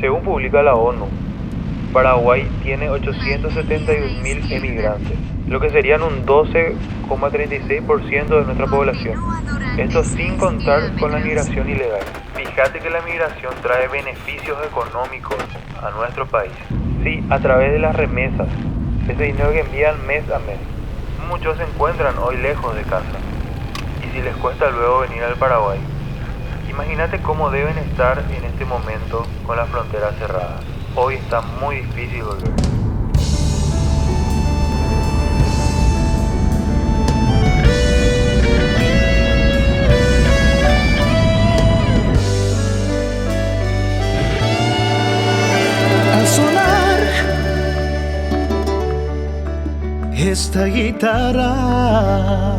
Según publica la ONU, Paraguay tiene 871.000 emigrantes, lo que serían un 12,36% de nuestra población. Esto sin contar con la migración ilegal. Fíjate que la migración trae beneficios económicos a nuestro país. Sí, a través de las remesas, ese dinero que envían mes a mes. Muchos se encuentran hoy lejos de casa. Y si les cuesta luego venir al Paraguay, imagínate cómo deben estar en este momento con las fronteras cerradas. Hoy está muy difícil volver. Al sonar esta guitarra,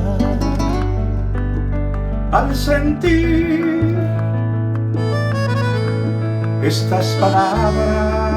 al sentir estas palabras,